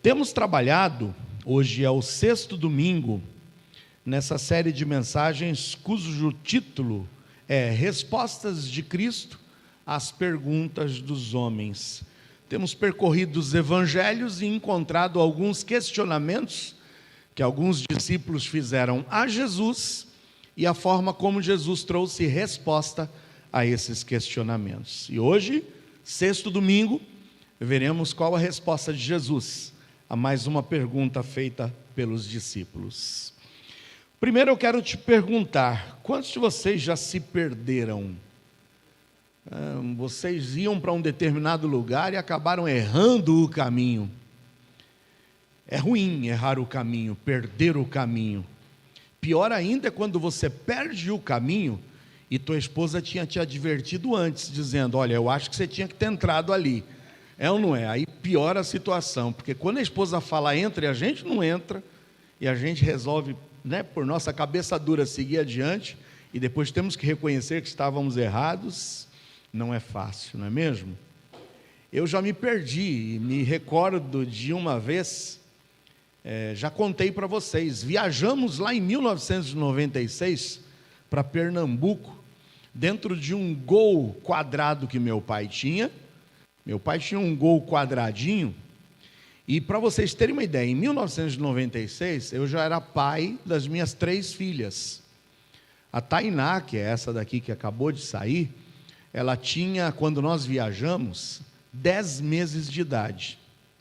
Temos trabalhado, hoje é o sexto domingo, nessa série de mensagens cujo título é Respostas de Cristo às Perguntas dos Homens. Temos percorrido os evangelhos e encontrado alguns questionamentos que alguns discípulos fizeram a Jesus e a forma como Jesus trouxe resposta a esses questionamentos. E hoje, sexto domingo, veremos qual a resposta de Jesus a mais uma pergunta feita pelos discípulos. Primeiro eu quero te perguntar, quantos de vocês já se perderam? Vocês iam para um determinado lugar e acabaram errando o caminho. É ruim errar o caminho, perder o caminho. Pior ainda é quando você perde o caminho e tua esposa tinha te advertido antes, dizendo, olha, eu acho que você tinha que ter entrado ali. É ou não é? Aí piora a situação, porque quando a esposa fala entra e a gente não entra, e a gente resolve, por nossa cabeça dura, seguir adiante, e depois temos que reconhecer que estávamos errados, não é fácil, não é mesmo? Eu já me perdi, me recordo de uma vez, já contei para vocês, viajamos lá em 1996 para Pernambuco, dentro de um Gol quadrado que meu pai tinha. Meu pai tinha um Gol quadradinho, e para vocês terem uma ideia, em 1996, eu já era pai das minhas 3 filhas. A Tainá, que é essa daqui que acabou de sair, ela tinha, quando nós viajamos, 10 meses de idade,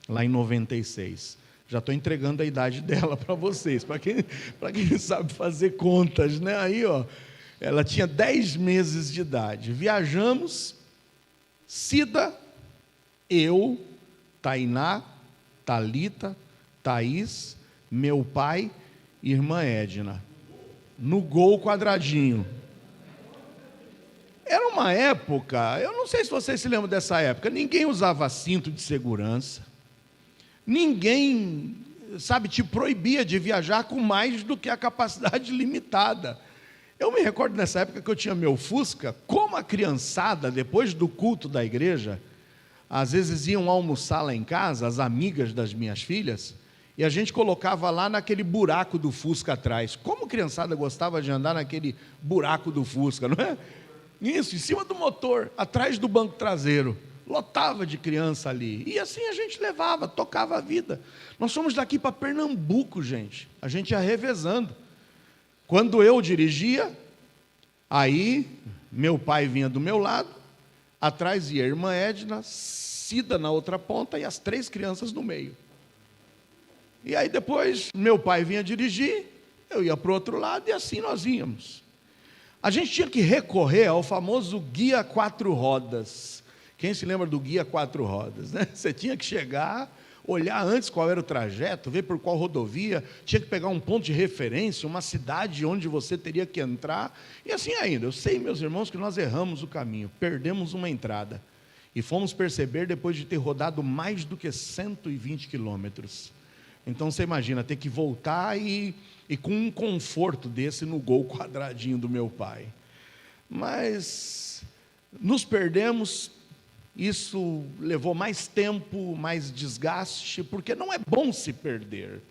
lá em 96. Já estou entregando a idade dela para vocês, para quem sabe fazer contas, né? Aí, ela tinha 10 meses de idade. Viajamos, Cida, eu, Tainá, Thalita, Thaís, meu pai e irmã Edna, no Gol quadradinho. Era uma época, eu não sei se vocês se lembram dessa época, ninguém usava cinto de segurança, ninguém, te proibia de viajar com mais do que a capacidade limitada. Eu me recordo nessa época que eu tinha meu Fusca, como a criançada, depois do culto da igreja, às vezes iam almoçar lá em casa, as amigas das minhas filhas, e a gente colocava lá naquele buraco do Fusca atrás. Como a criançada gostava de andar naquele buraco do Fusca, não é? Isso, em cima do motor, atrás do banco traseiro. Lotava de criança ali. E assim a gente levava, tocava a vida. Nós fomos daqui para Pernambuco, gente. A gente ia revezando. Quando eu dirigia, aí meu pai vinha do meu lado, atrás ia a irmã Edna, Cida na outra ponta e as 3 crianças no meio. E aí depois meu pai vinha dirigir, eu ia para o outro lado e assim nós íamos. A gente tinha que recorrer ao famoso guia 4 rodas. Quem se lembra do guia 4 rodas, né? Você tinha que chegar, olhar antes qual era o trajeto, ver por qual rodovia, tinha que pegar um ponto de referência, uma cidade onde você teria que entrar, e assim ainda. Eu sei, meus irmãos, que nós erramos o caminho, perdemos uma entrada, e fomos perceber depois de ter rodado mais do que 120 quilômetros. Então você imagina, ter que voltar e com um conforto desse no Gol quadradinho do meu pai. Mas nos perdemos. Isso levou mais tempo, mais desgaste, porque não é bom se perder.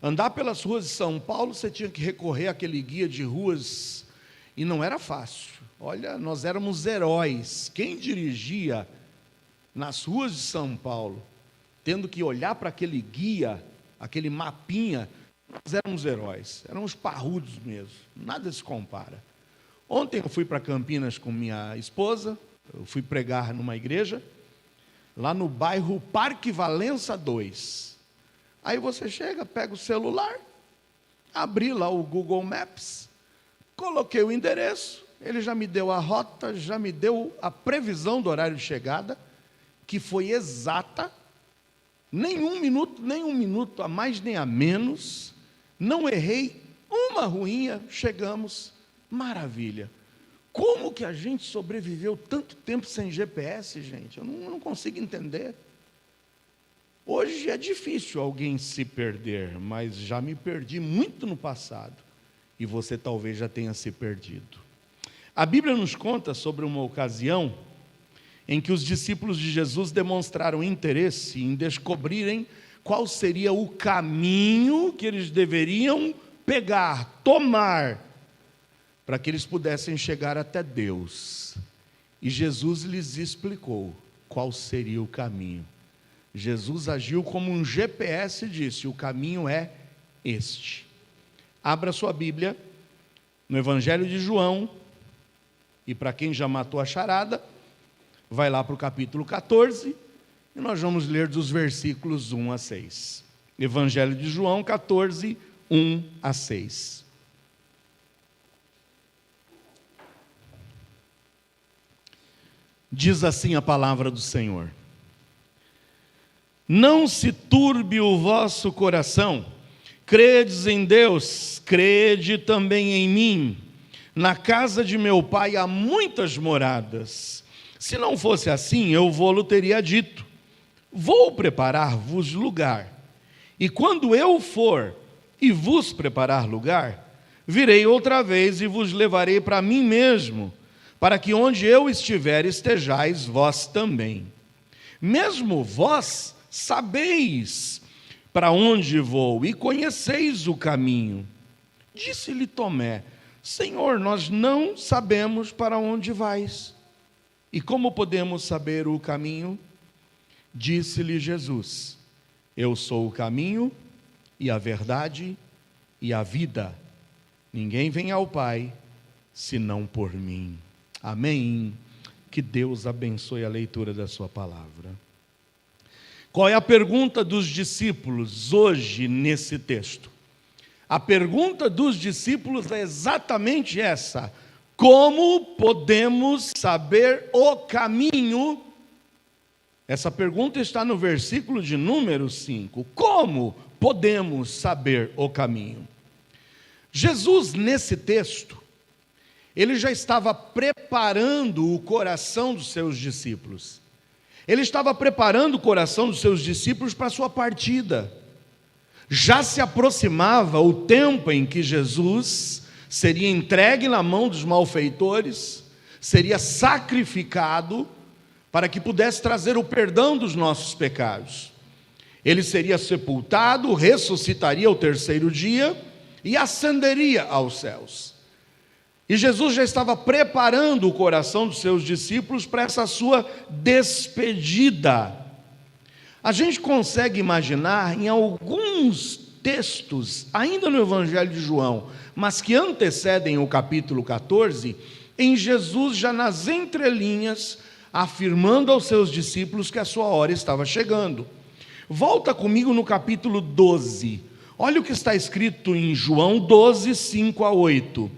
Andar pelas ruas de São Paulo, você tinha que recorrer àquele guia de ruas, e não era fácil. Olha, nós éramos heróis. Quem dirigia nas ruas de São Paulo, tendo que olhar para aquele guia, aquele mapinha, nós éramos heróis, éramos parrudos mesmo, nada se compara. Ontem eu fui para Campinas com minha esposa. Eu fui pregar numa igreja, lá no bairro Parque Valença 2. Aí você chega, pega o celular, abri lá o Google Maps, coloquei o endereço, ele já me deu a rota, já me deu a previsão do horário de chegada, que foi exata, nem um minuto a mais nem a menos, não errei uma ruinha, chegamos, maravilha. Como que a gente sobreviveu tanto tempo sem GPS, gente? Eu não consigo entender. Hoje é difícil alguém se perder, mas já me perdi muito no passado. E você talvez já tenha se perdido. A Bíblia nos conta sobre uma ocasião em que os discípulos de Jesus demonstraram interesse em descobrirem qual seria o caminho que eles deveriam pegar, tomar, para que eles pudessem chegar até Deus. E Jesus lhes explicou qual seria o caminho. Jesus agiu como um GPS e disse: o caminho é este. Abra sua Bíblia no Evangelho de João, e para quem já matou a charada, vai lá para o capítulo 14, e nós vamos ler dos versículos 1 a 6. Evangelho de João 14, 1 a 6. Diz assim a palavra do Senhor: não se turbe o vosso coração, credes em Deus, crede também em mim. Na casa de meu pai há muitas moradas. Se não fosse assim, eu vou-lo teria dito: vou preparar-vos lugar. E quando eu for e vos preparar lugar, virei outra vez e vos levarei para mim mesmo, para que onde eu estiver estejais vós também. Mesmo vós sabeis para onde vou e conheceis o caminho. Disse-lhe Tomé: Senhor, nós não sabemos para onde vais, e como podemos saber o caminho? Disse-lhe Jesus: eu sou o caminho e a verdade e a vida. Ninguém vem ao Pai senão por mim. Amém. Que Deus abençoe a leitura da sua palavra. Qual é a pergunta dos discípulos hoje nesse texto? A pergunta dos discípulos é exatamente essa: como podemos saber o caminho? Essa pergunta está no versículo de número 5. Como podemos saber o caminho? Jesus, nesse texto, ele já estava preparando o coração dos seus discípulos. Ele estava preparando o coração dos seus discípulos para a sua partida. Já se aproximava o tempo em que Jesus seria entregue na mão dos malfeitores, seria sacrificado para que pudesse trazer o perdão dos nossos pecados. Ele seria sepultado, ressuscitaria ao terceiro dia e ascenderia aos céus. E Jesus já estava preparando o coração dos seus discípulos para essa sua despedida. A gente consegue imaginar em alguns textos, ainda no Evangelho de João, mas que antecedem o capítulo 14, em Jesus já nas entrelinhas, afirmando aos seus discípulos que a sua hora estava chegando. Volta comigo no capítulo 12. Olha o que está escrito em João 12, 5 a 8.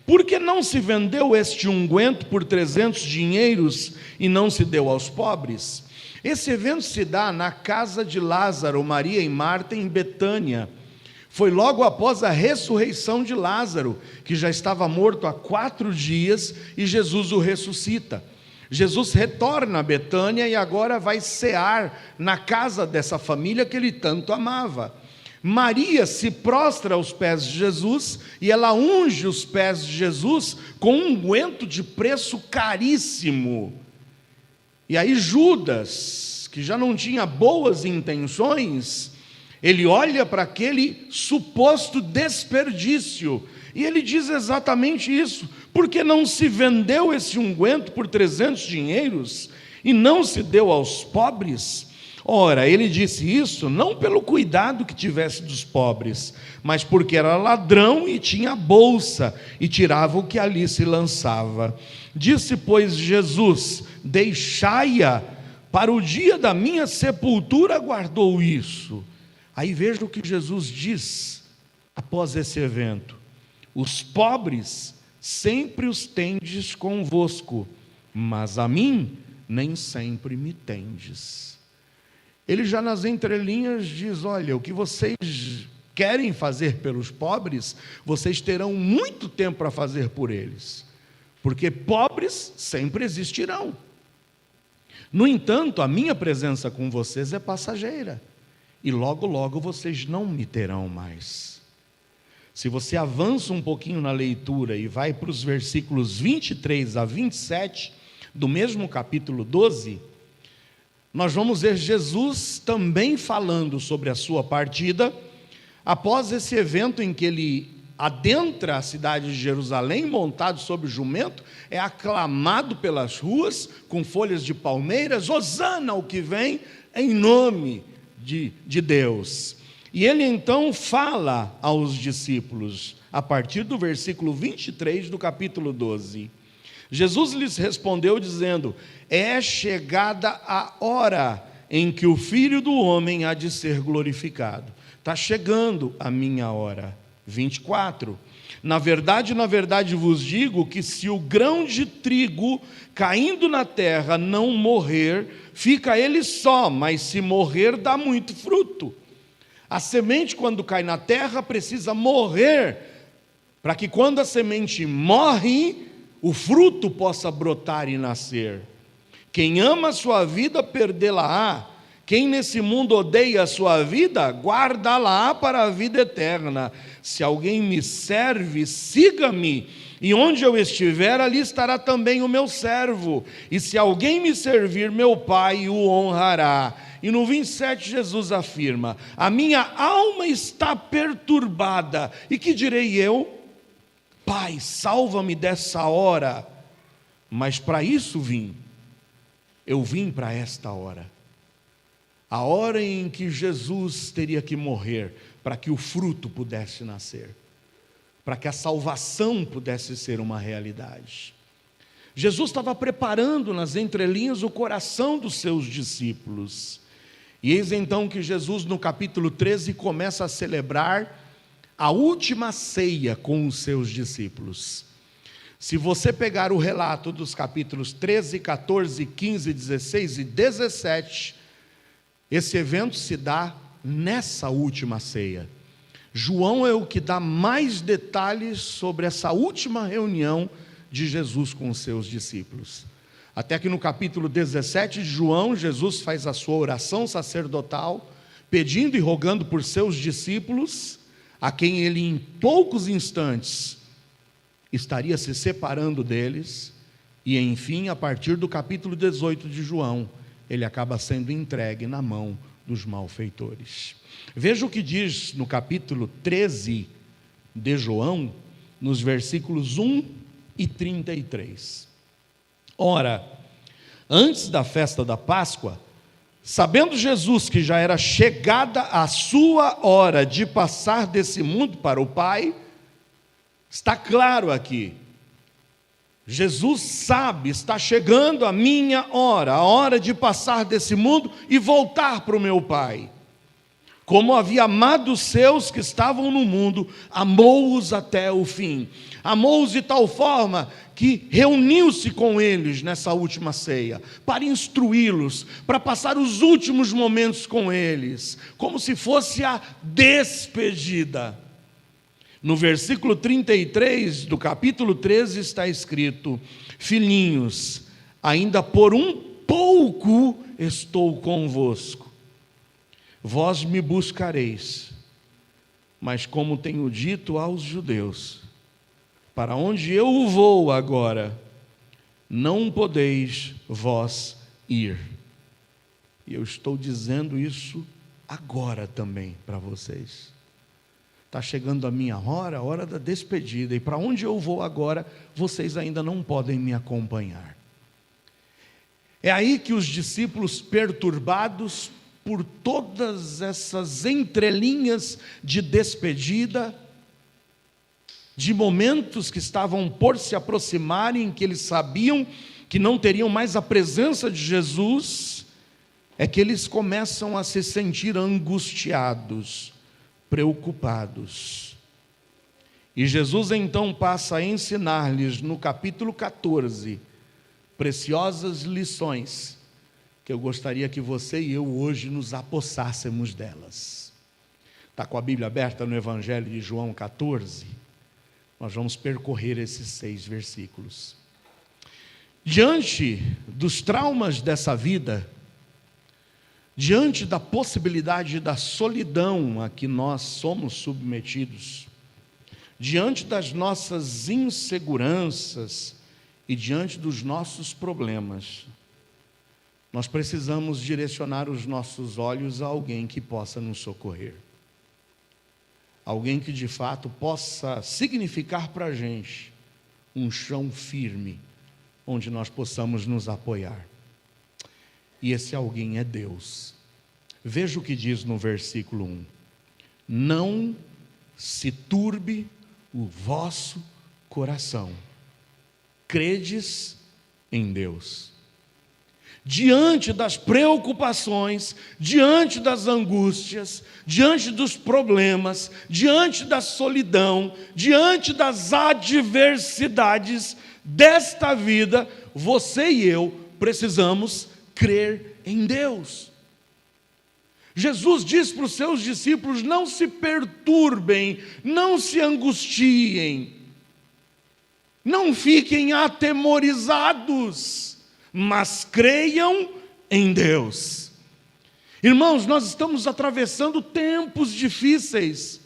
Por que não se vendeu este unguento por 300 dinheiros e não se deu aos pobres? Esse evento se dá na casa de Lázaro, Maria e Marta, em Betânia. Foi logo após a ressurreição de Lázaro, que já estava morto há 4 dias, e Jesus o ressuscita. Jesus retorna a Betânia e agora vai cear na casa dessa família que ele tanto amava. Maria se prostra aos pés de Jesus e ela unge os pés de Jesus com um unguento de preço caríssimo. E aí Judas, que já não tinha boas intenções, ele olha para aquele suposto desperdício e ele diz exatamente isso: por que não se vendeu esse unguento por 300 dinheiros e não se deu aos pobres? Ora, ele disse isso não pelo cuidado que tivesse dos pobres, mas porque era ladrão e tinha bolsa e tirava o que ali se lançava. Disse, pois, Jesus: deixai-a, para o dia da minha sepultura guardou isso. Aí veja o que Jesus diz após esse evento: os pobres sempre os tendes convosco, mas a mim nem sempre me tendes. Ele já nas entrelinhas diz: olha, o que vocês querem fazer pelos pobres, vocês terão muito tempo para fazer por eles, porque pobres sempre existirão. No entanto, a minha presença com vocês é passageira, e logo, logo vocês não me terão mais. Se você avança um pouquinho na leitura e vai para os versículos 23 a 27, do mesmo capítulo 12, nós vamos ver Jesus também falando sobre a sua partida, após esse evento em que ele adentra a cidade de Jerusalém, montado sobre jumento, é aclamado pelas ruas, com folhas de palmeiras, hosana o que vem, em nome de Deus. E ele então fala aos discípulos, a partir do versículo 23 do capítulo 12. Jesus lhes respondeu dizendo: é chegada a hora em que o Filho do Homem há de ser glorificado. Está chegando a minha hora. 24. Na verdade vos digo que se o grão de trigo caindo na terra não morrer, fica ele só, mas se morrer dá muito fruto. A semente, quando cai na terra, precisa morrer, para que quando a semente morre, o fruto possa brotar e nascer. Quem ama a sua vida, perdê-la-á. Quem nesse mundo odeia a sua vida, guarda-la para a vida eterna. Se alguém me serve, siga-me, e onde eu estiver, ali estará também o meu servo. E se alguém me servir, meu Pai o honrará. E no 27 Jesus afirma: a minha alma está perturbada. E que direi eu? Pai, salva-me dessa hora. Mas para isso vim. Eu vim para esta hora. A hora em que Jesus teria que morrer para que o fruto pudesse nascer, para que a salvação pudesse ser uma realidade. Jesus estava preparando nas entrelinhas o coração dos seus discípulos. E eis então que Jesus, no capítulo 13, começa a celebrar a última ceia com os seus discípulos. Se você pegar o relato dos capítulos 13, 14, 15, 16 e 17, esse evento se dá nessa última ceia. João é o que dá mais detalhes sobre essa última reunião de Jesus com os seus discípulos. Até que no capítulo 17 de João, Jesus faz a sua oração sacerdotal, pedindo e rogando por seus discípulos, a quem ele em poucos instantes estaria se separando deles, e enfim, a partir do capítulo 18 de João, ele acaba sendo entregue na mão dos malfeitores. Veja o que diz no capítulo 13 de João, nos versículos 1 e 33. Ora, antes da festa da Páscoa, sabendo Jesus que já era chegada a sua hora de passar desse mundo para o Pai, está claro aqui, Jesus sabe, está chegando a minha hora, a hora de passar desse mundo e voltar para o meu Pai. Como havia amado os seus que estavam no mundo, amou-os até o fim. Amou-os de tal forma que reuniu-se com eles nessa última ceia, para instruí-los, para passar os últimos momentos com eles, como se fosse a despedida. No versículo 33 do capítulo 13 está escrito: filhinhos, ainda por um pouco estou convosco. Vós me buscareis, mas como tenho dito aos judeus, para onde eu vou agora, não podeis vós ir. E eu estou dizendo isso agora também para vocês. Está chegando a minha hora, a hora da despedida, e para onde eu vou agora, vocês ainda não podem me acompanhar. É aí que os discípulos, perturbados por todas essas entrelinhas de despedida, de momentos que estavam por se aproximarem, que eles sabiam que não teriam mais a presença de Jesus, é que eles começam a se sentir angustiados, preocupados. E Jesus então passa a ensinar-lhes no capítulo 14, preciosas lições, que eu gostaria que você e eu hoje nos apossássemos delas. Está com a Bíblia aberta no Evangelho de João 14? Nós vamos percorrer esses 6 versículos. Diante dos traumas dessa vida, diante da possibilidade da solidão a que nós somos submetidos, diante das nossas inseguranças e diante dos nossos problemas, nós precisamos direcionar os nossos olhos a alguém que possa nos socorrer. Alguém que de fato possa significar para a gente um chão firme, onde nós possamos nos apoiar. E esse alguém é Deus. Veja o que diz no versículo 1. Não se turbe o vosso coração. Credes em Deus. Diante das preocupações, diante das angústias, diante dos problemas, diante da solidão, diante das adversidades desta vida, você e eu precisamos crer em Deus. Jesus diz para os seus discípulos: não se perturbem, não se angustiem, não fiquem atemorizados, mas creiam em Deus. Irmãos, nós estamos atravessando tempos difíceis,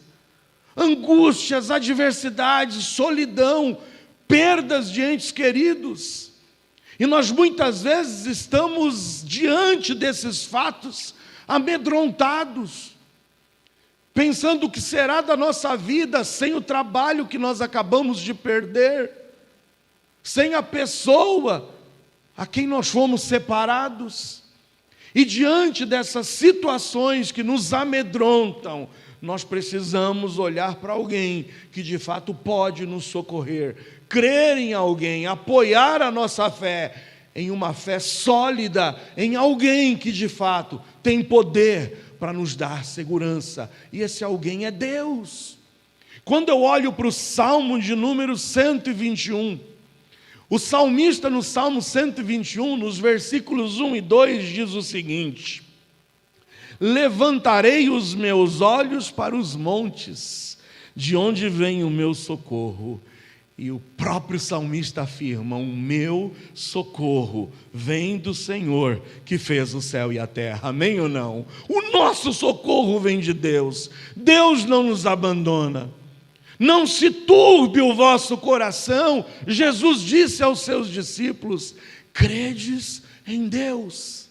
angústias, adversidades, solidão, perdas de entes queridos, e nós muitas vezes estamos diante desses fatos amedrontados, pensando o que será da nossa vida sem o trabalho que nós acabamos de perder, sem a pessoa a quem nós fomos separados. E diante dessas situações que nos amedrontam, nós precisamos olhar para alguém que de fato pode nos socorrer, crer em alguém, apoiar a nossa fé em uma fé sólida, em alguém que de fato tem poder para nos dar segurança, e esse alguém é Deus. Quando eu olho para o Salmo de número 121, o salmista no Salmo 121, nos versículos 1 e 2, diz o seguinte: levantarei os meus olhos para os montes, de onde vem o meu socorro. E o próprio salmista afirma: o meu socorro vem do Senhor, que fez o céu e a terra. Amém ou não? O nosso socorro vem de Deus. Deus não nos abandona. Não se turbe o vosso coração. Jesus disse aos seus discípulos: credes em Deus.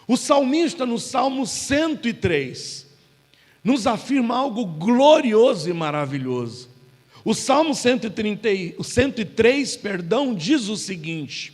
O salmista no Salmo 103 nos afirma algo glorioso e maravilhoso. O Salmo 103, diz o seguinte: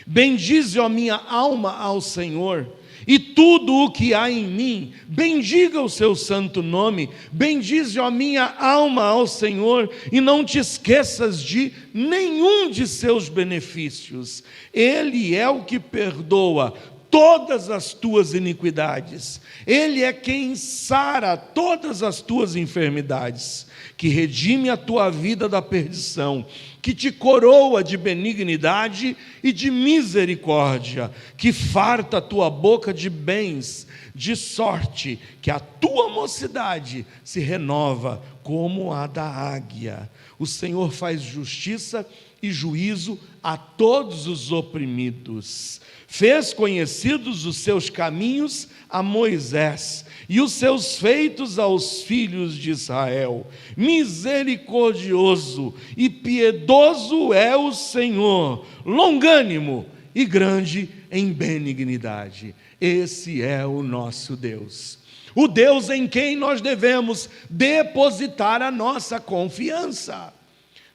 bendize, ó minha alma, ao Senhor, e tudo o que há em mim, bendiga o seu santo nome. Bendize, ó minha alma, ao Senhor, e não te esqueças de nenhum de seus benefícios. Ele é o que perdoa todas as tuas iniquidades. Ele é quem sara todas as tuas enfermidades, que redime a tua vida da perdição, que te coroa de benignidade e de misericórdia, que farta a tua boca de bens, de sorte que a tua mocidade se renova como a da águia. O Senhor faz justiça e juízo a todos os oprimidos. Fez conhecidos os seus caminhos a Moisés, e os seus feitos aos filhos de Israel. Misericordioso e piedoso é o Senhor, longânimo e grande em benignidade. Esse é o nosso Deus, o Deus em quem nós devemos depositar a nossa confiança.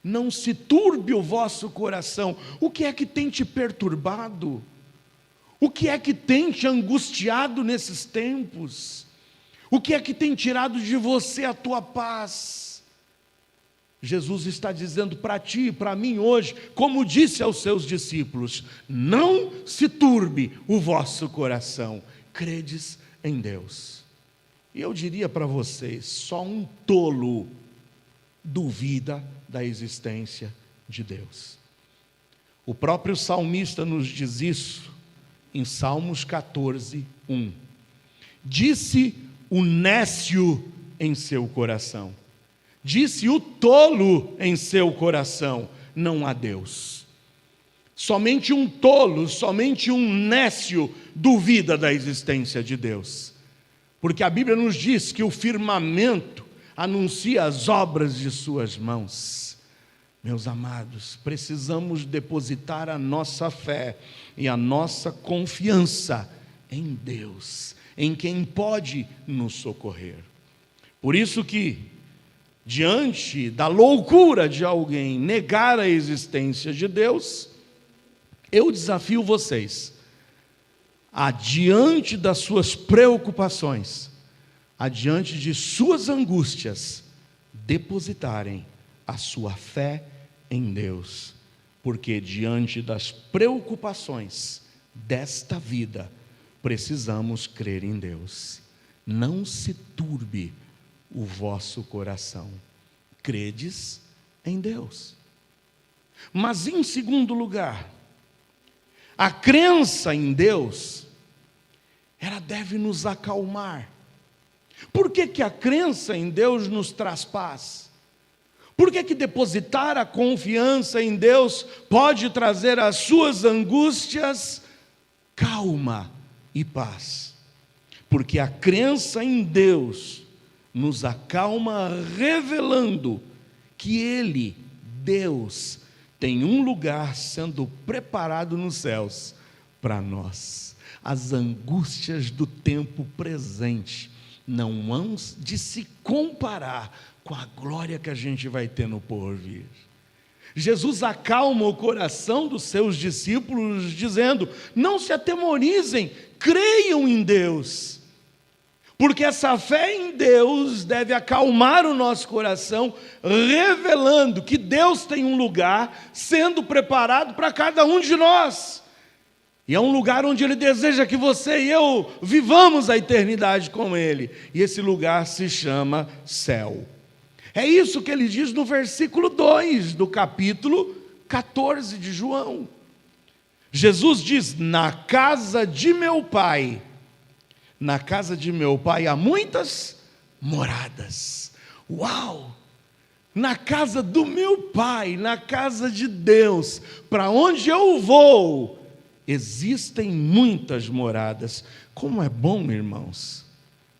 Não se turbe o vosso coração. O que é que tem te perturbado? O que é que tem te angustiado nesses tempos? O que é que tem tirado de você a tua paz? Jesus está dizendo para ti e para mim hoje, como disse aos seus discípulos: não se turbe o vosso coração, credes em Deus. E eu diria para vocês, só um tolo duvida da existência de Deus. O próprio salmista nos diz isso em Salmos 14, 1. Disse o nécio em seu coração, disse o tolo em seu coração: não há Deus. Somente um tolo, somente um nécio duvida da existência de Deus, porque a Bíblia nos diz que o firmamento anuncia as obras de suas mãos. Meus amados, precisamos depositar a nossa fé e a nossa confiança em Deus, em quem pode nos socorrer. Por isso que, diante da loucura de alguém negar a existência de Deus, eu desafio vocês a, diante das suas preocupações, adiante de suas angústias, depositarem a sua fé em Deus, porque diante das preocupações desta vida, precisamos crer em Deus. Não se turbe o vosso coração. Credes em Deus. Mas em segundo lugar, a crença em Deus, ela deve nos acalmar. Por que a crença em Deus nos traz paz? Por que depositar a confiança em Deus pode trazer às suas angústias calma e paz? Porque a crença em Deus nos acalma, revelando que Ele, Deus, tem um lugar sendo preparado nos céus para nós. As angústias do tempo presente não hão de se comparar com a glória que a gente vai ter no porvir. Jesus acalma o coração dos seus discípulos, dizendo: não se atemorizem, creiam em Deus. Porque essa fé em Deus deve acalmar o nosso coração, revelando que Deus tem um lugar sendo preparado para cada um de nós. E é um lugar onde Ele deseja que você e eu vivamos a eternidade com Ele. E esse lugar se chama céu. É isso que ele diz no versículo 2 do capítulo 14 de João. Jesus diz: na casa de meu Pai há muitas moradas. Uau! Na casa do meu Pai, na casa de Deus, para onde eu vou, existem muitas moradas. Como é bom, irmãos,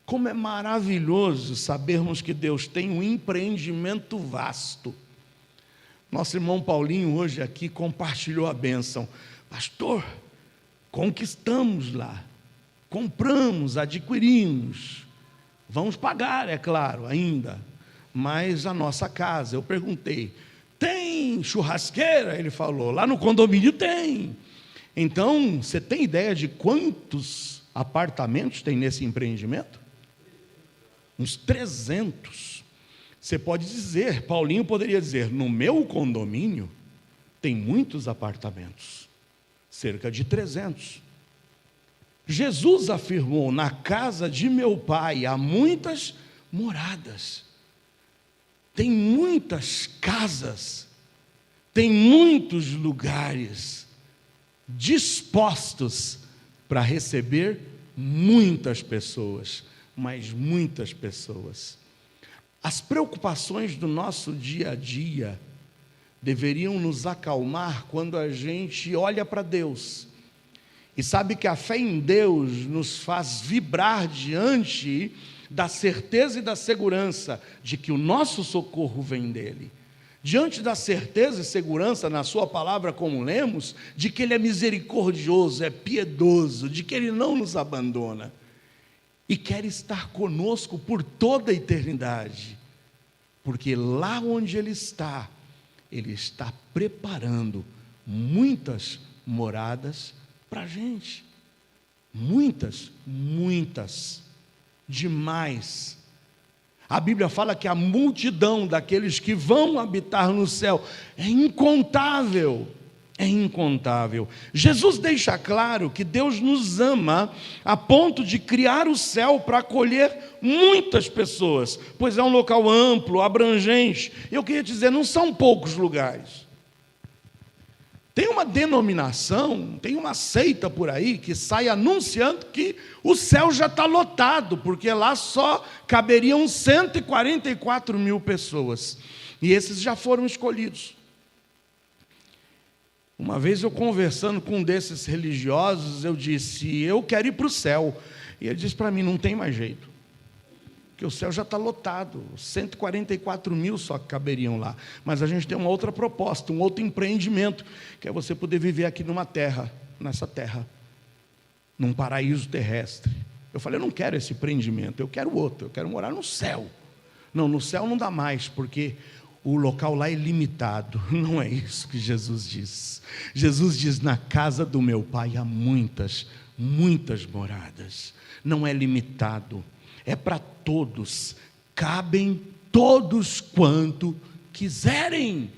como é maravilhoso sabermos que Deus tem um empreendimento vasto. Nosso irmão Paulinho hoje aqui compartilhou a bênção. Pastor, conquistamos lá, compramos, adquirimos, vamos pagar, é claro, ainda, mas a nossa casa. Eu perguntei: tem churrasqueira? Ele falou: lá no condomínio tem. Então, você tem ideia de quantos apartamentos tem nesse empreendimento? Uns 300. Você pode dizer, Paulinho poderia dizer: no meu condomínio tem muitos apartamentos, cerca de 300. Jesus afirmou: na casa de meu Pai há muitas moradas. Tem muitas casas, tem muitos lugares dispostos para receber muitas pessoas, mas muitas pessoas. As preocupações do nosso dia a dia deveriam nos acalmar quando a gente olha para Deus e sabe que a fé em Deus nos faz vibrar diante da certeza e da segurança de que o nosso socorro vem dEle. Diante da certeza e segurança na sua palavra, como lemos, de que Ele é misericordioso, é piedoso, de que Ele não nos abandona e quer estar conosco por toda a eternidade, porque lá onde Ele está preparando muitas moradas para a gente. Muitas, demais. A Bíblia fala que a multidão daqueles que vão habitar no céu é incontável. É incontável. Jesus deixa claro que Deus nos ama a ponto de criar o céu para acolher muitas pessoas, pois é um local amplo, abrangente. Eu queria dizer, não são poucos lugares. Tem uma denominação, tem uma seita por aí que sai anunciando que o céu já está lotado, porque lá só caberiam 144 mil pessoas. E esses já foram escolhidos. Uma vez eu conversando com um desses religiosos, eu disse: eu quero ir para o céu. E ele disse para mim: não tem mais jeito. porque o céu já está lotado, 144 mil só que caberiam lá. Mas a gente tem uma outra proposta, um outro empreendimento, que é você poder viver aqui nessa terra, num paraíso terrestre. Eu falei, eu não quero esse empreendimento, eu quero outro, eu quero morar no céu. Não, no céu não dá mais, porque o local lá é limitado. Não é isso que Jesus diz. Jesus diz, na casa do meu Pai há muitas moradas. Não é limitado, é para todos, cabem todos quanto quiserem.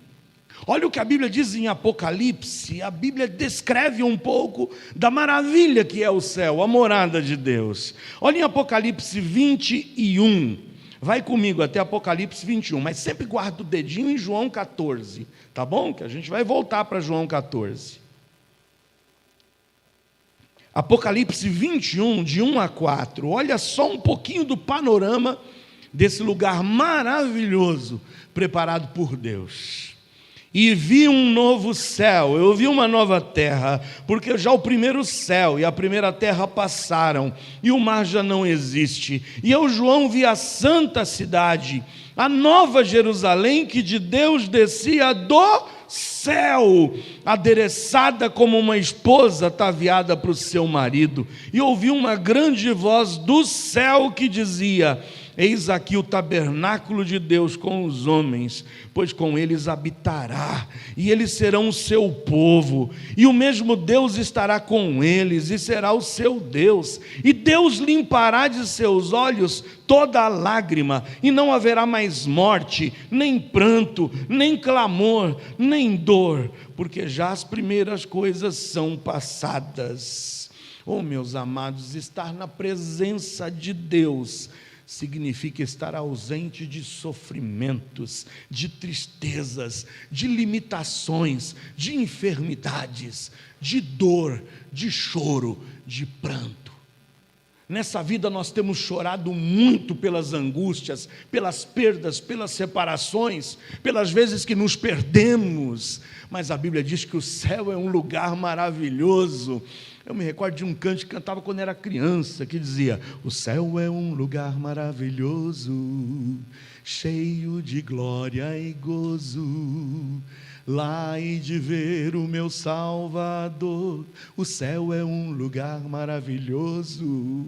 Olha o que a Bíblia diz em Apocalipse. A Bíblia descreve um pouco da maravilha que é o céu, a morada de Deus. Olha em Apocalipse 21, vai comigo até Apocalipse 21, mas sempre guarda o dedinho em João 14, tá bom? Que a gente vai voltar para João 14. Apocalipse 21, de 1 a 4, olha só um pouquinho do panorama desse lugar maravilhoso, preparado por Deus. E vi um novo céu, eu vi uma nova terra, porque já o primeiro céu e a primeira terra passaram, e o mar já não existe. E eu, João, vi a santa cidade, a nova Jerusalém, que de Deus descia do céu, adereçada como uma esposa ataviada para o seu marido. E ouvi uma grande voz do céu que dizia: eis aqui o tabernáculo de Deus com os homens, pois com eles habitará, e eles serão o seu povo, e o mesmo Deus estará com eles, e será o seu Deus, e Deus limpará de seus olhos toda a lágrima, e não haverá mais morte, nem pranto, nem clamor, nem dor, porque já as primeiras coisas são passadas. Oh, meus amados, estar na presença de Deus significa estar ausente de sofrimentos, de tristezas, de limitações, de enfermidades, de dor, de choro, de pranto. Nessa vida nós temos chorado muito pelas angústias, pelas perdas, pelas separações, pelas vezes que nos perdemos, mas a Bíblia diz que o céu é um lugar maravilhoso. Eu me recordo de um canto que cantava quando era criança, que dizia: o céu é um lugar maravilhoso, cheio de glória e gozo, lá hei de ver o meu Salvador. O céu é um lugar maravilhoso.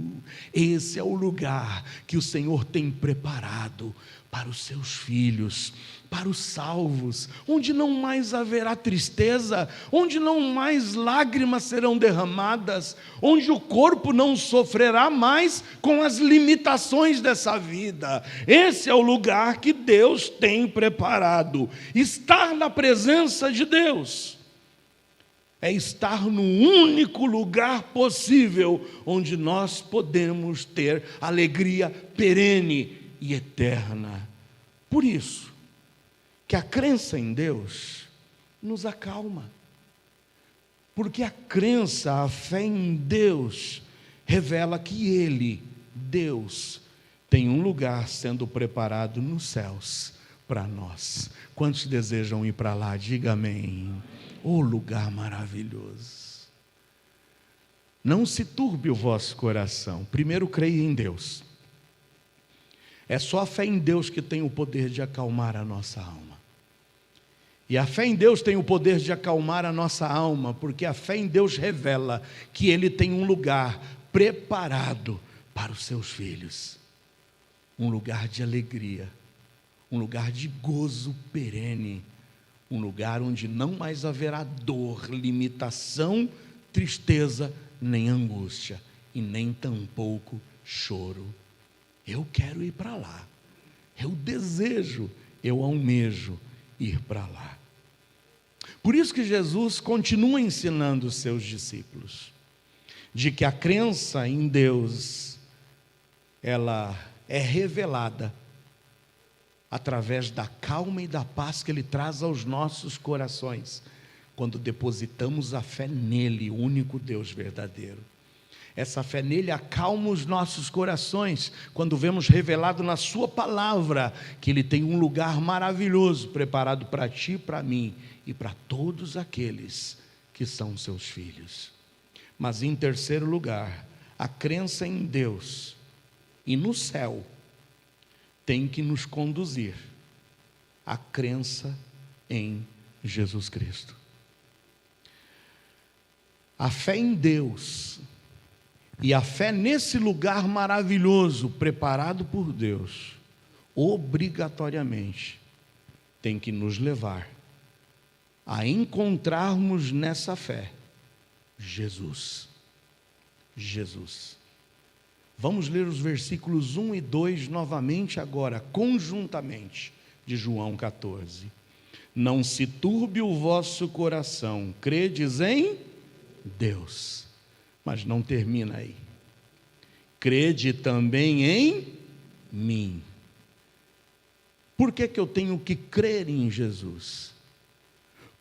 Esse é o lugar que o Senhor tem preparado para os seus filhos, para os salvos, onde não mais haverá tristeza, onde não mais lágrimas serão derramadas, onde o corpo não sofrerá mais com as limitações dessa vida. Esse é o lugar que Deus tem preparado. Estar na presença de Deus é estar no único lugar possível onde nós podemos ter alegria perene e eterna. Por isso que a crença em Deus nos acalma, porque a crença, a fé em Deus revela que Ele, Deus, tem um lugar sendo preparado nos céus para nós. Quantos desejam ir para lá? Diga amém. Oh, lugar maravilhoso. Não se turbe o vosso coração. Primeiro creia em Deus. É só a fé em Deus que tem o poder de acalmar a nossa alma. E a fé em Deus tem o poder de acalmar a nossa alma, porque a fé em Deus revela que Ele tem um lugar preparado para os seus filhos. Um lugar de alegria, um lugar de gozo perene, um lugar onde não mais haverá dor, limitação, tristeza, nem angústia, e nem tampouco choro. Eu quero ir para lá, eu desejo, eu almejo ir para lá. Por isso que Jesus continua ensinando os seus discípulos, de que a crença em Deus, ela é revelada através da calma e da paz que Ele traz aos nossos corações, quando depositamos a fé nele, o único Deus verdadeiro. Essa fé nele acalma os nossos corações, quando vemos revelado na sua palavra, que Ele tem um lugar maravilhoso, preparado para ti e para mim, e para todos aqueles que são seus filhos. Mas em terceiro lugar, a crença em Deus e no céu, tem que nos conduzir à crença em Jesus Cristo. A fé em Deus e a fé nesse lugar maravilhoso preparado por Deus, obrigatoriamente, tem que nos levar a encontrarmos nessa fé Jesus. Jesus. Vamos ler os versículos 1 e 2 novamente agora, conjuntamente, de João 14. Não se turbe o vosso coração, credes em Deus, mas não termina aí. Crede também em mim. Por que eu tenho que crer em Jesus?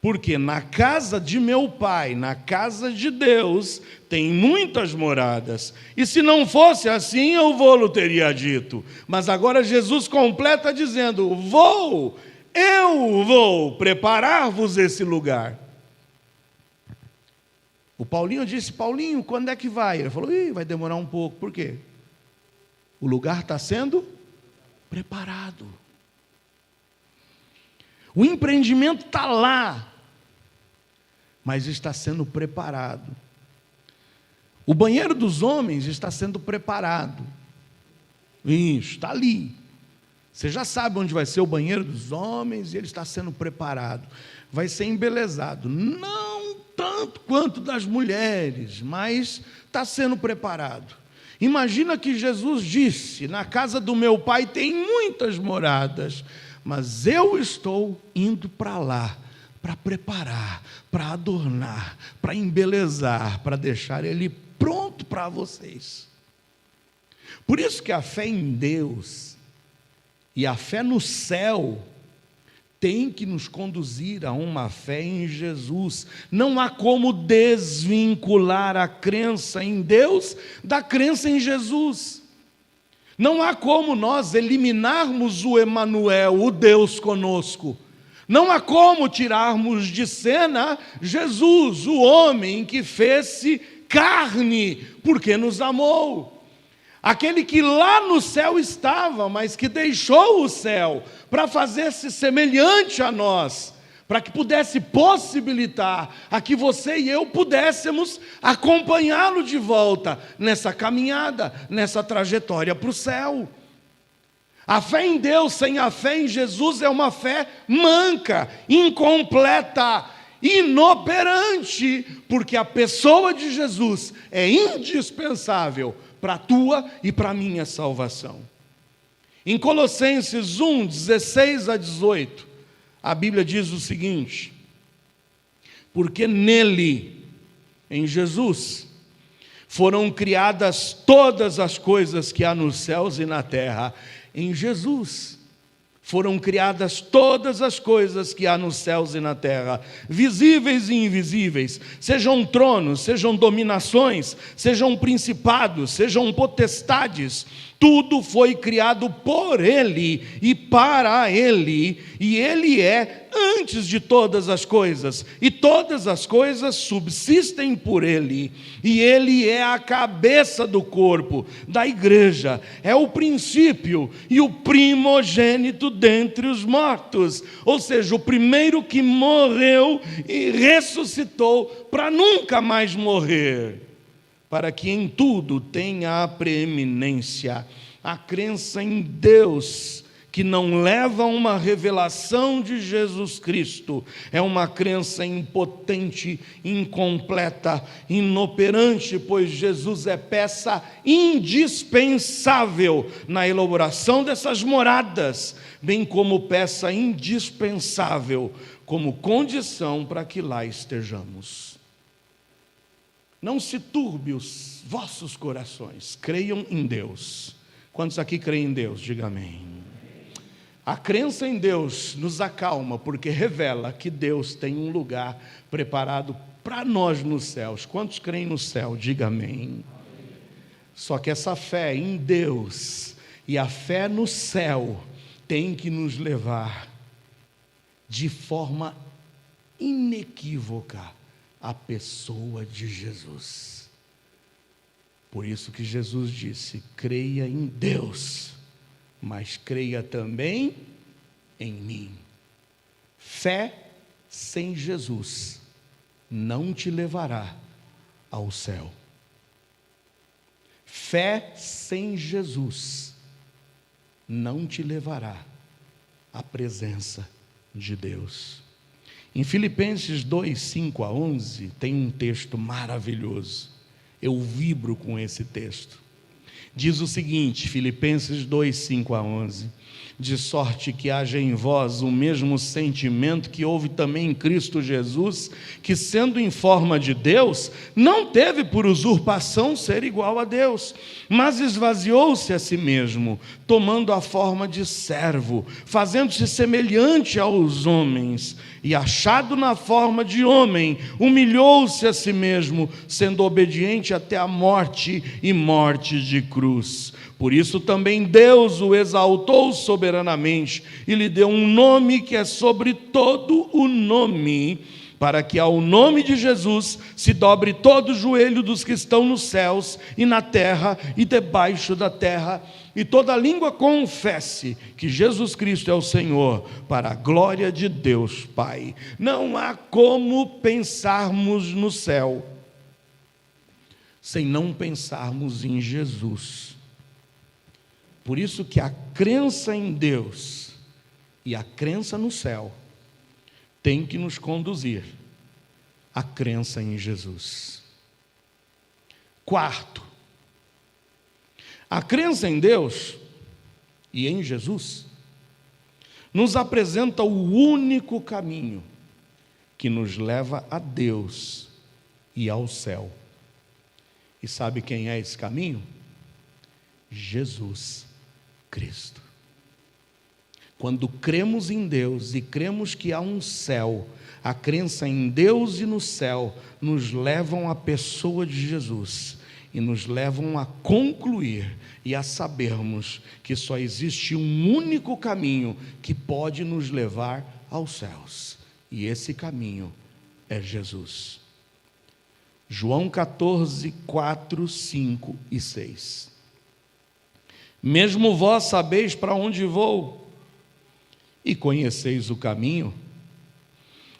Porque na casa de meu Pai, na casa de Deus, tem muitas moradas. E se não fosse assim, eu vou-lo teria dito. Mas agora Jesus completa dizendo: eu vou preparar-vos esse lugar. O Paulinho disse: Paulinho, quando é que vai? Ele falou: vai demorar um pouco. Por quê? O lugar está sendo preparado. O empreendimento está lá, mas está sendo preparado. O banheiro dos homens está sendo preparado. Isso, está ali. Você já sabe onde vai ser o banheiro dos homens e ele está sendo preparado. Vai ser embelezado. Não tanto quanto das mulheres, mas está sendo preparado. Imagina que Jesus disse: na casa do meu Pai tem muitas moradas, mas eu estou indo para lá, para preparar, para adornar, para embelezar, para deixar ele pronto para vocês. Por isso que a fé em Deus e a fé no céu tem que nos conduzir a uma fé em Jesus. Não há como desvincular a crença em Deus da crença em Jesus. Não há como nós eliminarmos o Emanuel, o Deus conosco. Não há como tirarmos de cena Jesus, o homem que fez-se carne, porque nos amou. Aquele que lá no céu estava, mas que deixou o céu para fazer-se semelhante a nós, para que pudesse possibilitar a que você e eu pudéssemos acompanhá-lo de volta nessa caminhada, nessa trajetória para o céu. A fé em Deus sem a fé em Jesus é uma fé manca, incompleta, inoperante, porque a pessoa de Jesus é indispensável para a tua e para a minha salvação. Em Colossenses 1, 16 a 18, a Bíblia diz o seguinte: porque nele, em Jesus, foram criadas todas as coisas que há nos céus e na terra. Em Jesus foram criadas todas as coisas que há nos céus e na terra, visíveis e invisíveis, sejam tronos, sejam dominações, sejam principados, sejam potestades. Tudo foi criado por Ele e para Ele, e Ele é antes de todas as coisas, e todas as coisas subsistem por Ele, e Ele é a cabeça do corpo, da igreja, é o princípio e o primogênito dentre os mortos, ou seja, o primeiro que morreu e ressuscitou para nunca mais morrer, para que em tudo tenha a preeminência. A crença em Deus, que não leva a uma revelação de Jesus Cristo, é uma crença impotente, incompleta, inoperante, pois Jesus é peça indispensável na elaboração dessas moradas, bem como peça indispensável como condição para que lá estejamos. Não se turbe os vossos corações, creiam em Deus. Quantos aqui creem em Deus? Diga amém. A crença em Deus nos acalma, porque revela que Deus tem um lugar preparado para nós nos céus. Quantos creem no céu? Diga amém. Só que essa fé em Deus e a fé no céu tem que nos levar de forma inequívoca a pessoa de Jesus. Por isso que Jesus disse: creia em Deus, mas creia também em mim. Fé sem Jesus não te levará ao céu. Fé sem Jesus não te levará à presença de Deus. Em Filipenses 2, 5 a 11, tem um texto maravilhoso. Eu vibro com esse texto. Diz o seguinte, Filipenses 2, 5 a 11: de sorte que haja em vós o mesmo sentimento que houve também em Cristo Jesus, que sendo em forma de Deus, não teve por usurpação ser igual a Deus, mas esvaziou-se a si mesmo, tomando a forma de servo, fazendo-se semelhante aos homens, e achado na forma de homem, humilhou-se a si mesmo, sendo obediente até a morte e morte de cruz. Por isso também Deus o exaltou soberanamente e lhe deu um nome que é sobre todo o nome, para que ao nome de Jesus se dobre todo o joelho dos que estão nos céus e na terra e debaixo da terra, e toda língua confesse que Jesus Cristo é o Senhor, para a glória de Deus Pai. Não há como pensarmos no céu sem não pensarmos em Jesus. Por isso que a crença em Deus e a crença no céu tem que nos conduzir à crença em Jesus. Quarto, a crença em Deus e em Jesus nos apresenta o único caminho que nos leva a Deus e ao céu. E sabe quem é esse caminho? Jesus Cristo. Quando cremos em Deus e cremos que há um céu, a crença em Deus e no céu nos levam à pessoa de Jesus e nos levam a concluir e a sabermos que só existe um único caminho que pode nos levar aos céus, e esse caminho é Jesus. João 14, 4, 5 e 6. Mesmo vós sabeis para onde vou, e conheceis o caminho.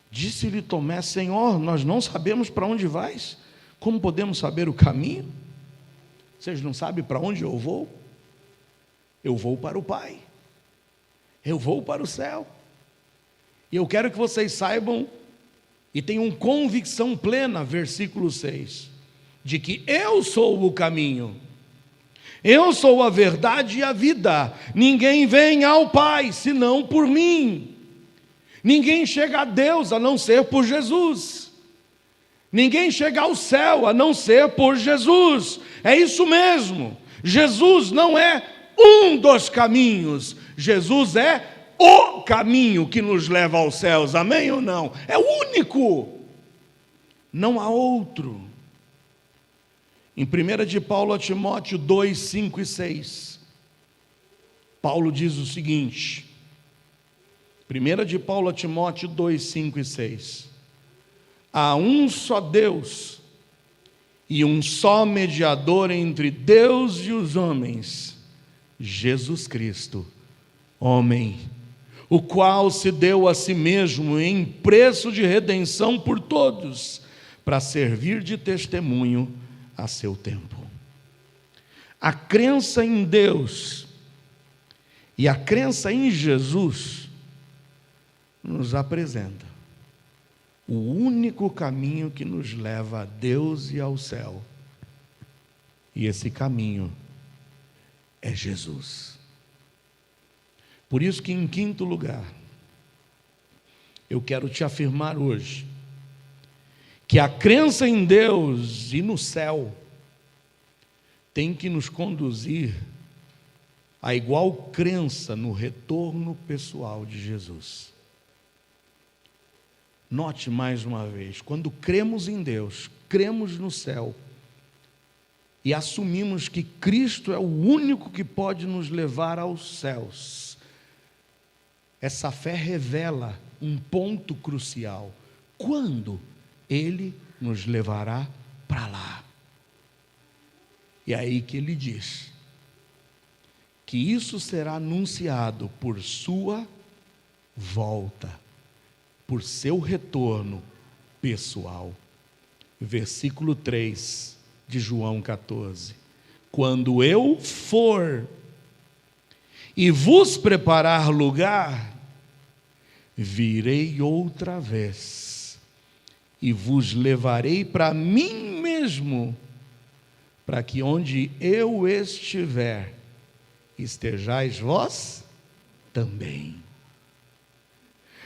Disse-lhe Tomé: Senhor, nós não sabemos para onde vais, como podemos saber o caminho? Vocês não sabem para onde eu vou? Eu vou para o Pai, eu vou para o céu, e eu quero que vocês saibam e tenham convicção plena, versículo 6, de que eu sou o caminho, eu sou a verdade e a vida. Ninguém vem ao Pai senão por mim. Ninguém chega a Deus a não ser por Jesus. Ninguém chega ao céu a não ser por Jesus. É isso mesmo. Jesus não é um dos caminhos. Jesus é o caminho que nos leva aos céus. Amém ou não? É o único. Não há outro. Em 1 de Paulo a Timóteo 2, 5 e 6, Paulo diz o seguinte, 1 de Paulo a Timóteo 2, 5 e 6, há um só Deus e um só mediador entre Deus e os homens, Jesus Cristo, homem, o qual se deu a si mesmo em preço de redenção por todos, para servir de testemunho a seu tempo. A crença em Deus e a crença em Jesus nos apresenta o único caminho que nos leva a Deus e ao céu. E esse caminho é Jesus. Por isso que, em quinto lugar, eu quero te afirmar hoje que a crença em Deus e no céu tem que nos conduzir à igual crença no retorno pessoal de Jesus. Note mais uma vez, quando cremos em Deus, cremos no céu e assumimos que Cristo é o único que pode nos levar aos céus, essa fé revela um ponto crucial: quando Ele nos levará para lá. E é aí que ele diz que isso será anunciado por sua volta, por seu retorno pessoal. Versículo 3 de João 14: quando eu for e vos preparar lugar, virei outra vez e vos levarei para mim mesmo, para que onde eu estiver, estejais vós também.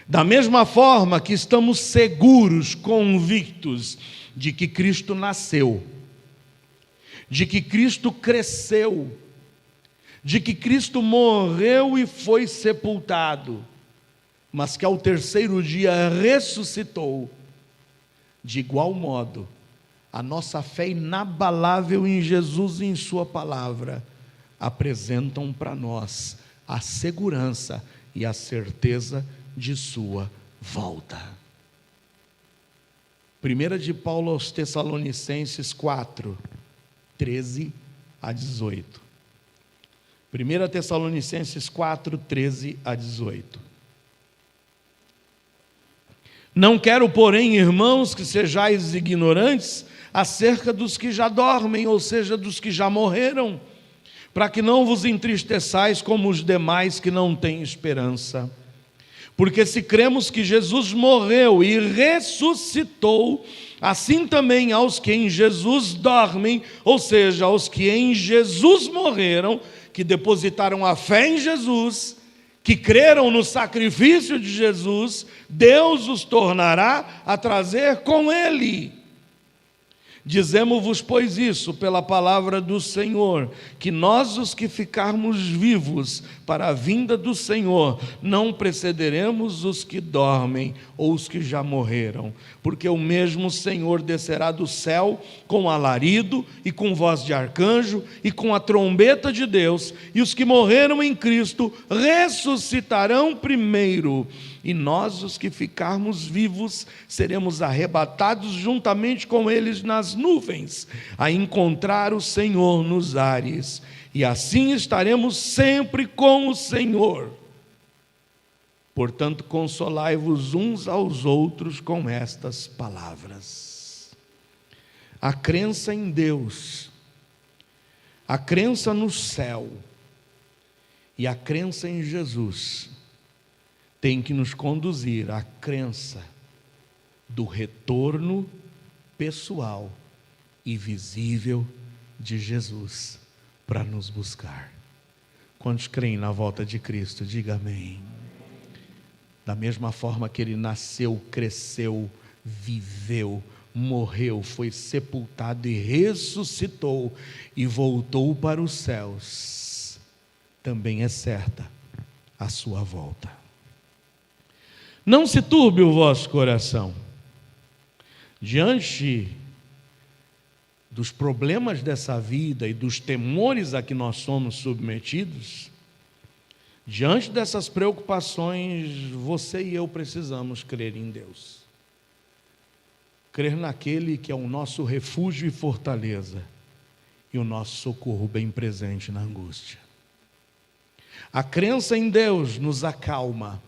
Da mesma forma que estamos seguros, convictos de que Cristo nasceu, de que Cristo cresceu, de que Cristo morreu e foi sepultado, mas que ao terceiro dia ressuscitou, de igual modo, a nossa fé inabalável em Jesus e em sua palavra apresentam para nós a segurança e a certeza de sua volta. 1 de Paulo aos Tessalonicenses 4, 13 a 18. 1 Tessalonicenses 4, 13 a 18. Não quero, porém, irmãos, que sejais ignorantes acerca dos que já dormem, ou seja, dos que já morreram, para que não vos entristeçais como os demais que não têm esperança. Porque se cremos que Jesus morreu e ressuscitou, assim também aos que em Jesus dormem, ou seja, aos que em Jesus morreram, que depositaram a fé em Jesus, que creram no sacrifício de Jesus, Deus os tornará a trazer com Ele. Dizemos-vos, pois, isso pela palavra do Senhor, que nós, os que ficarmos vivos para a vinda do Senhor, não precederemos os que dormem ou os que já morreram, porque o mesmo Senhor descerá do céu com alarido e com voz de arcanjo e com a trombeta de Deus, e os que morreram em Cristo ressuscitarão primeiro. E nós, os que ficarmos vivos, seremos arrebatados juntamente com eles nas nuvens, a encontrar o Senhor nos ares, e assim estaremos sempre com o Senhor. Portanto, consolai-vos uns aos outros com estas palavras. A crença em Deus, a crença no céu e a crença em Jesus tem que nos conduzir à crença do retorno pessoal e visível de Jesus para nos buscar. Quantos creem na volta de Cristo? Diga amém. Da mesma forma que Ele nasceu, cresceu, viveu, morreu, foi sepultado e ressuscitou e voltou para os céus, também é certa a sua volta. Não se turbe o vosso coração. Diante dos problemas dessa vida e dos temores a que nós somos submetidos, diante dessas preocupações, você e eu precisamos crer em Deus. Crer naquele que é o nosso refúgio e fortaleza e o nosso socorro bem presente na angústia. A crença em Deus nos acalma,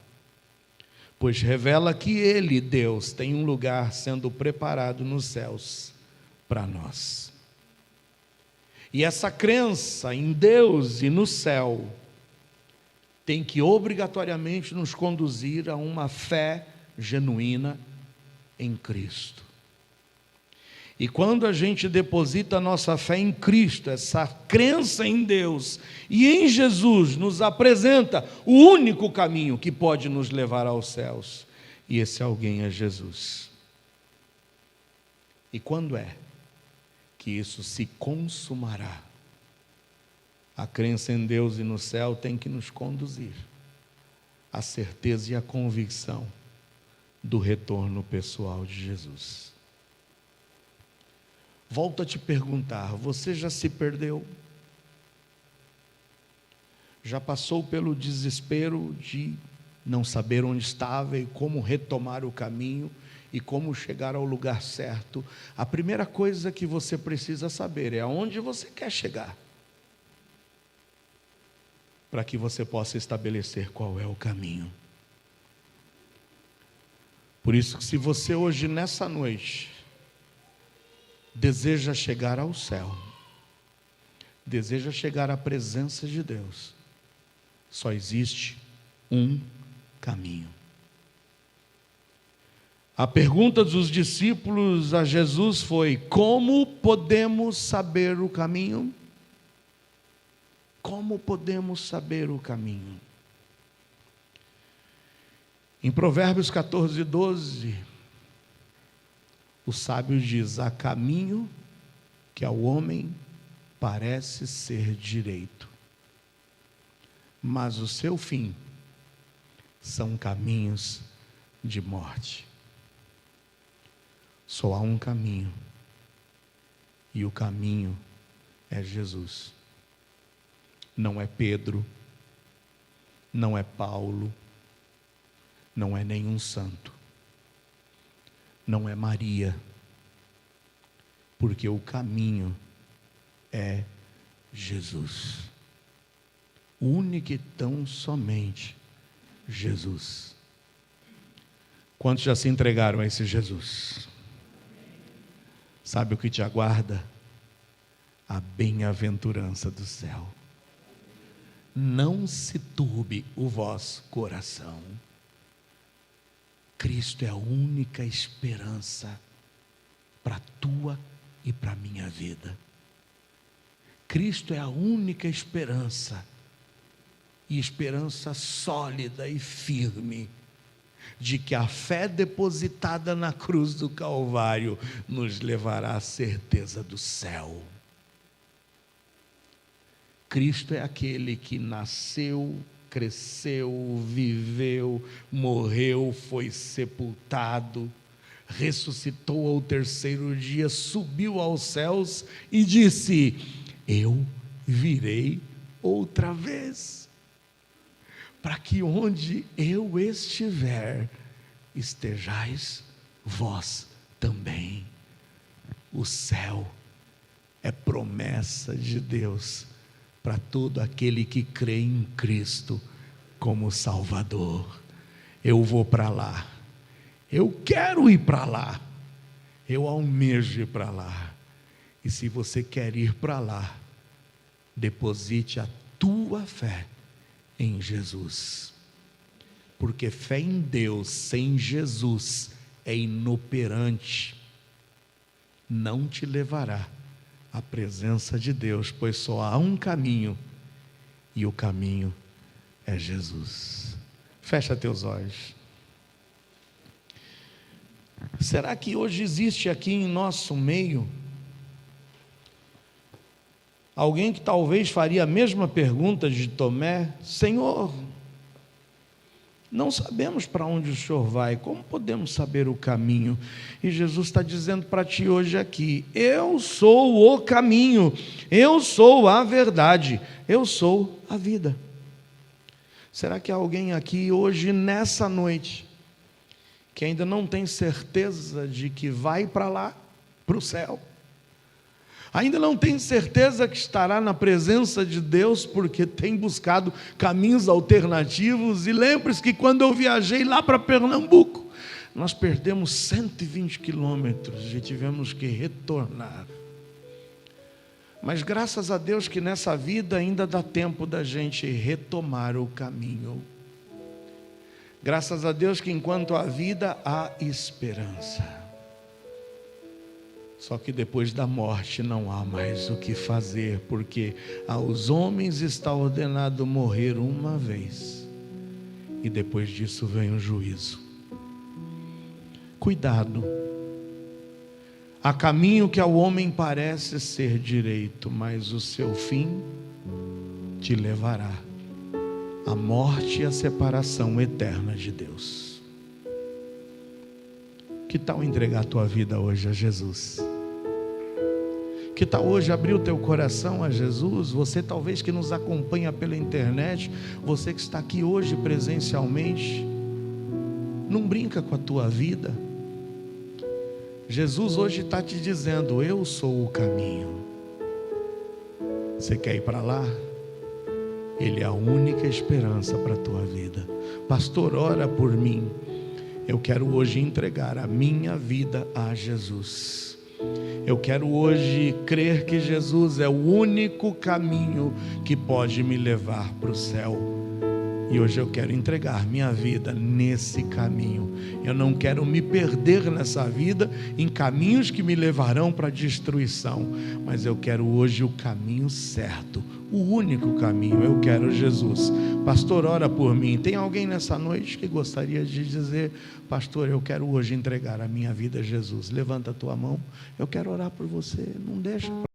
pois revela que Ele, Deus, tem um lugar sendo preparado nos céus para nós. E essa crença em Deus e no céu tem que obrigatoriamente nos conduzir a uma fé genuína em Cristo. E quando a gente deposita a nossa fé em Cristo, essa crença em Deus e em Jesus nos apresenta o único caminho que pode nos levar aos céus. E esse alguém é Jesus. E quando é que isso se consumará? A crença em Deus e no céu tem que nos conduzir à certeza e à convicção do retorno pessoal de Jesus. Volto a te perguntar, você já se perdeu? Já passou pelo desespero de não saber onde estava e como retomar o caminho e como chegar ao lugar certo? A primeira coisa que você precisa saber é aonde você quer chegar. para que você possa estabelecer qual é o caminho. Por isso que se você hoje, nessa noite, deseja chegar ao céu, deseja chegar à presença de Deus, só existe um caminho. A pergunta dos discípulos a Jesus foi: como podemos saber o caminho? Como podemos saber o caminho? Em Provérbios 14:12, o sábio diz: há caminho que ao homem parece ser direito, mas o seu fim são caminhos de morte. Só há um caminho, e o caminho é Jesus. Não é Pedro, não é Paulo, não é nenhum santo, não é Maria, porque o caminho é Jesus. Único e tão somente Jesus. Quantos já se entregaram a esse Jesus? Sabe o que te aguarda? A bem-aventurança do céu. Não se turbe o vosso coração. Cristo é a única esperança para a tua e para a minha vida. Cristo é a única esperança, e esperança sólida e firme, de que a fé depositada na cruz do Calvário nos levará à certeza do céu. Cristo é aquele que nasceu, cresceu, viveu, morreu, foi sepultado, ressuscitou ao terceiro dia, subiu aos céus e disse: eu virei outra vez, para que onde eu estiver, estejais vós também. O céu é promessa de Deus para todo aquele que crê em Cristo como Salvador. Eu vou para lá, eu quero ir para lá, eu almejo ir para lá. E se você quer ir para lá, deposite a tua fé em Jesus, porque fé em Deus sem Jesus é inoperante, não te levará à presença de Deus, pois só há um caminho, e o caminho é Jesus. Fecha teus olhos. Será que hoje existe aqui em nosso meio alguém que talvez faria a mesma pergunta de Tomé: Senhor, não sabemos para onde o Senhor vai, como podemos saber o caminho? E Jesus está dizendo para ti hoje aqui: eu sou o caminho, eu sou a verdade, eu sou a vida. Será que há alguém aqui hoje, nessa noite, que ainda não tem certeza de que vai para lá, para o céu? Ainda não tem certeza que estará na presença de Deus, porque tem buscado caminhos alternativos. E lembre-se que quando eu viajei lá para Pernambuco, nós perdemos 120 quilômetros e tivemos que retornar. Mas graças a Deus que nessa vida ainda dá tempo da gente retomar o caminho. Graças a Deus que enquanto há vida, há esperança. Só que depois da morte não há mais o que fazer, porque aos homens está ordenado morrer uma vez, e depois disso vem o juízo. Cuidado. Há caminho que ao homem parece ser direito, mas o seu fim te levará à morte e à separação eterna de Deus. Que tal entregar a tua vida hoje a Jesus? Que tal hoje abrir o teu coração a Jesus? Você talvez que nos acompanha pela internet, você que está aqui hoje presencialmente, não brinca com a tua vida. Jesus hoje está te dizendo: eu sou o caminho. Você quer ir para lá? Ele é a única esperança para a tua vida. Pastor, ora por mim. Eu quero hoje entregar a minha vida a Jesus. Eu quero hoje crer que Jesus é o único caminho que pode me levar para o céu. E hoje eu quero entregar minha vida nesse caminho. Eu não quero me perder nessa vida em caminhos que me levarão para a destruição, mas eu quero hoje o caminho certo, o único caminho. Eu quero Jesus. Pastor, ora por mim. Tem alguém nessa noite que gostaria de dizer: pastor, eu quero hoje entregar a minha vida a Jesus? Levanta a tua mão, eu quero orar por você. Não deixa